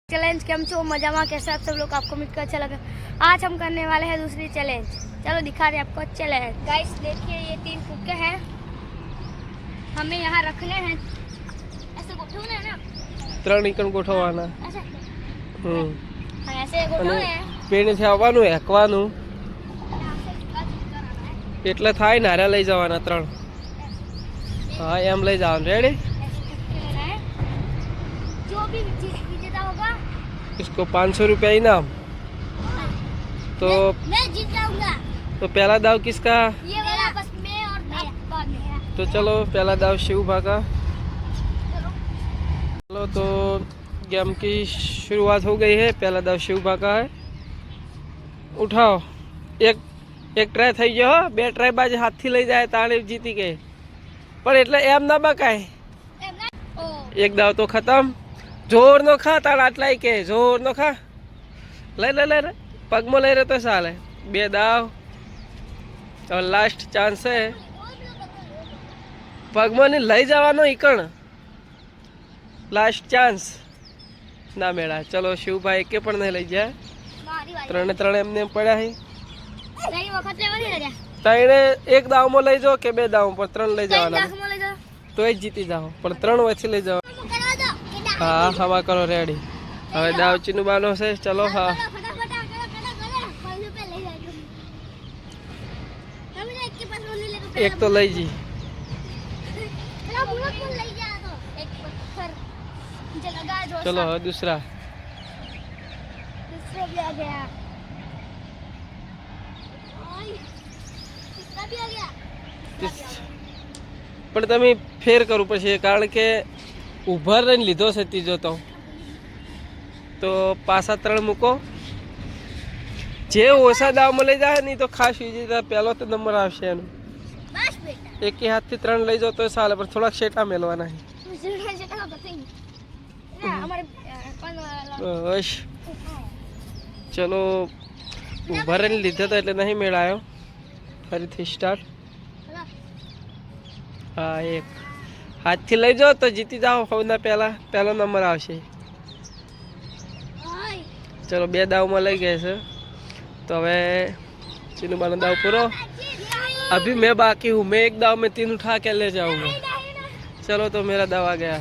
Challenge केम छो मजा में कैसे आप सब लोग आपको मिलकर अच्छा लगा। आज हम करने वाले हैं दूसरी चैलेंज। चलो दिखा रहे आपको चैलेंज। गाइस देखिए ये 3 फुक्के हैं, हमें यहाँ रखने हैं। ऐसे गोठवने हैं ना, 3 इकन गोठववाना। ऐसे ऐसे गोठवने हैं। પેણથી આવવાનું હેકવાનું એટલે થાય ને હારે લઈ જવાના 3। હા એમ લઈ જવાનું। રેડી? जो भी विजेता होगा इसको 500 रुपया इनाम। तो मैं जीत जाऊंगा। तो पहला दाव किसका? ये वाला बस मैं और बाद में। तो चलो पहला दाव शिव भा का। चलो तो गेम की शुरुआत हो गई है। पहला दाव शिव भा का है। उठाओ। एक ट्राय થઈ ગયો। 2 ટ્રાય બાજ હાથથી લઈ જાય તાણે જીતી ગઈ। પણ એટલે એમ ના બકાય। એક દાવ તો ખતમ। જોર નો ખા તાણ આટલાય કે જોર નો ખા। લઈ પગમાં લઈ રહે તો ચાલે। 2 દાવ હવે લાસ્ટ ચાન્સ છે। પગમાં ને લઈ જવાનો ઈકણ લાસ્ટ ચાન્સ ના મેળા। ચલો શિવભાઈ કે પણ નહીં લઈ જાય। 3 એમને પડ્યા છે। ત્રણે એક દાવમાં લઈ જાઓ કે 2 દાવ પર 3 લઈ જવાના તો જ જીતી જાઓ। પણ 3 વચ્ચે લઈ જાઓ। हाँ हवा करो रेडी। હવે દાવ ચીનુબાનો છે। ચલો હા एक तो लई जी। चलो दूसरा भी आ गया। પણ તમે ફેર કરવું પડશે કારણ કે ઉભા રહીને લીધો છે ત્રીજો તો પાછા 3 મૂકો। જે ઓછા દાવમાં લઈ જાય નહીં તો ખાસ વિજેતા પહેલો તો નંબર આવશે એનો। એક હાથથી 3 લઈ જાઓ તો ચાલે પણ થોડાક શેટા મેળવાના છે। બસ ચલો ઉભા રહીને લીધો તો એટલે નહીં મેળાયો। ફરીથી સ્ટાર્ટ। हाँ एक हाथ थी लई जाओ तो जीती जाओ। सौना पहला नंबर आवशे। चलो 2 दाव में लई गए से तो हवे चीनुबानो दाव पूरो। अभी मैं बाकी हूँ। मैं एक दाव में 3 उठा के ले जाऊंगा। चलो तो मेरा दाव आ गया।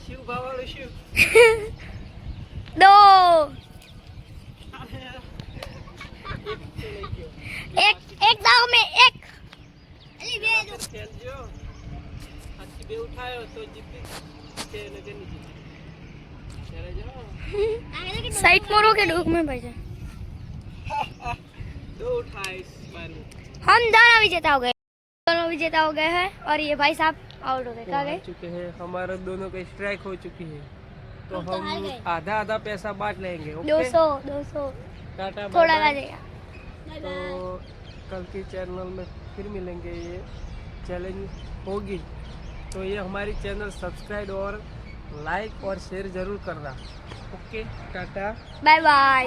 शिव भावालो शिव 2 एक दाव में एक उठायो तो जीती। साइड मोरो के डूक में भाई 2 उठाए इस बार। हम दोनों विजेता हो गए। दोनों विजेता हो गए हैं और ये भाई साहब आउट हो गए। कहाँ गए? चुके हैं। हमारे दोनों की स्ट्राइक हो चुकी है तो हम आधा पैसा बांट लेंगे। 200 टाटा थोड़ा लगेगा। तो कल की चैनल में फिर मिलेंगे। ये चैलेंज होगी तो ये हमारी चैनल सब्सक्राइब और लाइक और शेयर जरूर करना। ओके टाटा बाय बाय।